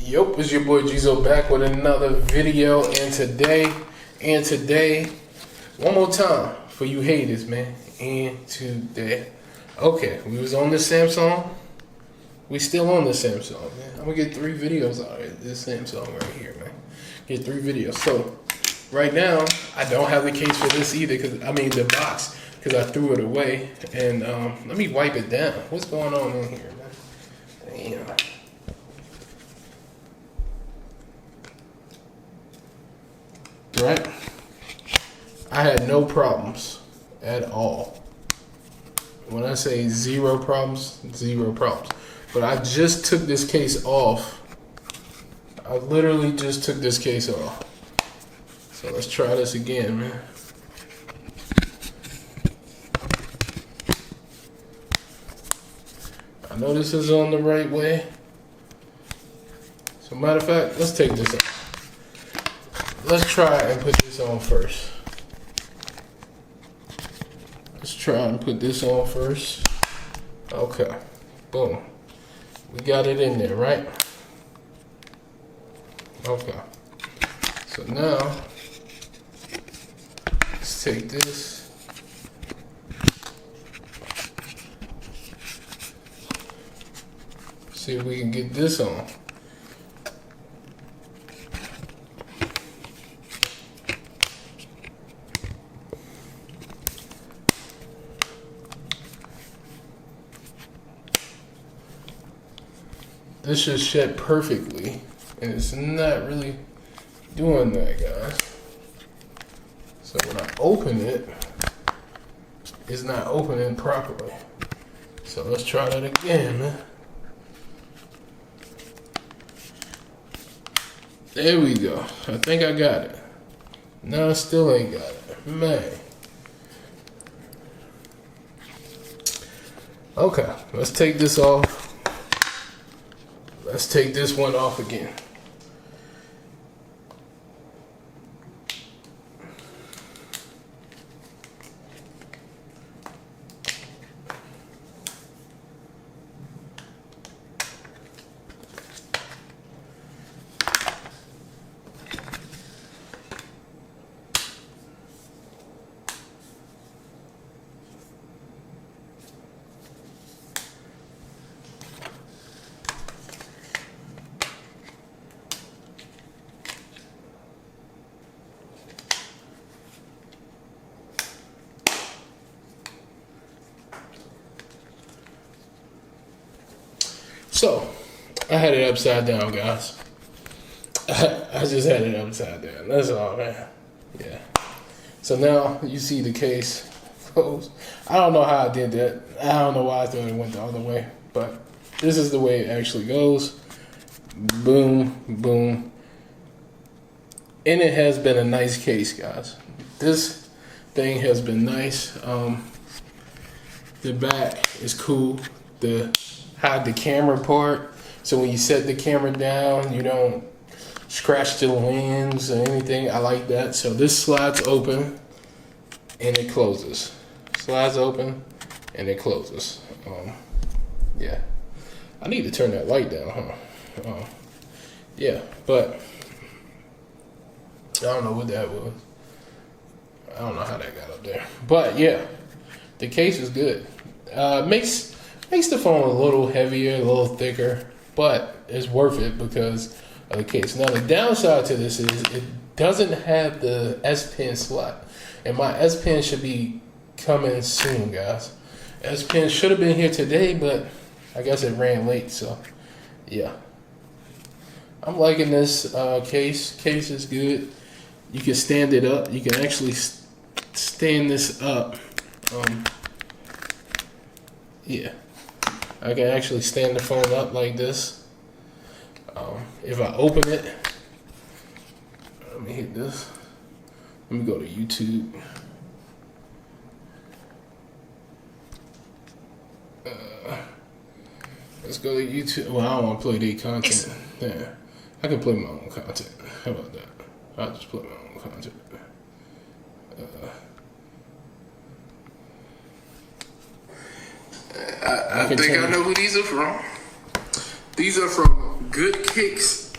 Yup, it's your boy Jizo back with another video, and today, one more time for you haters, man. And today, okay, we was on the Samsung. We still on the Samsung, man. I'm gonna get 3 videos out of this Samsung right here, man. Get 3 videos. So right now, I don't have the case for this either, the box, because I threw it away. And let me wipe it down. What's going on in here, man? Damn. Right? I had no problems at all. When I say zero problems, zero problems. But I just took this case off. I literally just took this case off. So let's try this again, man. I know this is on the right way. So matter of fact, let's take this off. Let's try and put this on first. Let's try and put this on first. Okay. Boom. We got it in there, right? Okay. So now, let's take this. See if we can get this on. This should shed perfectly, and it's not really doing that, guys. So when I open it, it's not opening properly. So let's try that again, man. There we go. I think I got it. No, I still ain't got it. Man. Okay, let's take this off. Let's take this one off again. So, I had it upside down, guys. I just had it upside down. That's all, man. Yeah. So now you see the case closed. I don't know how I did that. I don't know why I thought it went the other way. But this is the way it actually goes. Boom, boom. And it has been a nice case, guys. This thing has been nice. The back is cool. Hide the camera part, so when you set the camera down, you don't scratch the lens or anything. I like that. So this slides open and it closes. Slides open and it closes. Yeah. I need to turn that light down, huh? Yeah, but I don't know what that was. I don't know how that got up there. But yeah, the case is good. Makes the phone a little heavier, a little thicker, but it's worth it because of the case. Now, the downside to this is it doesn't have the S Pen slot, and my S Pen should be coming soon, guys. S Pen should have been here today, but I guess it ran late, so yeah. I'm liking this case. Case is good. You can stand it up. You can actually stand this up. Yeah. I can actually stand the phone up like this. If I open it, let me hit this. Let me go to YouTube. Let's go to YouTube. Well, I don't want to play their content. Yeah, I can play my own content. How about that? I'll just play my own content. I think I know who these are from. These are from Good Cakes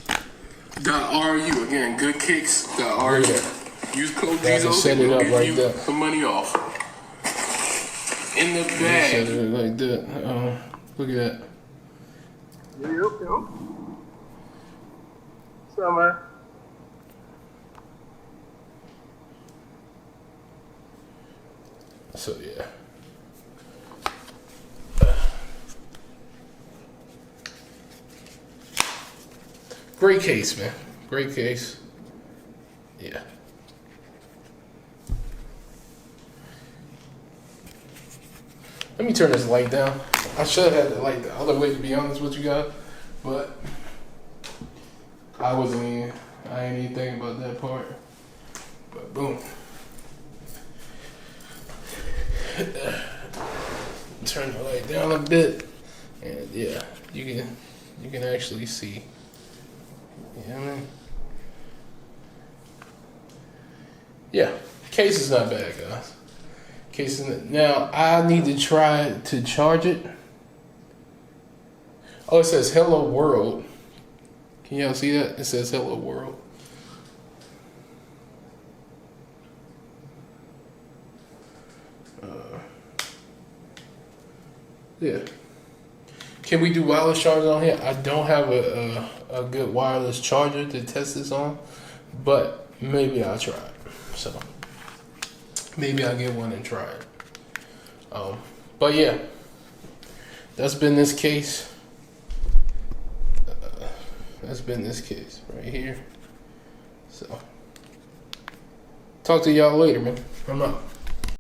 .ru again, goodkicks.ru. Use code Jizo. Set it up like that. Some money off. In the bag. Set it like that. Look at that. Yep. What's up, man? So yeah. Great case, man. Great case. Yeah. Let me turn this light down. I should have had the light the other way, to be honest with you guys, but I ain't even thinking about that part. But boom. Turn the light down a bit, and yeah, you can actually see. You know what I mean? Yeah, case is not bad, guys. Case is not, now I need to try to charge it. Oh, it says "Hello World." Can y'all see that? It says "Hello World." Yeah. Can we do wireless chargers on here? I don't have a good wireless charger to test this on, but maybe I'll try it. So maybe I'll get one and try it. But yeah, that's been this case. That's been this case right here. So talk to y'all later, man. I'm out.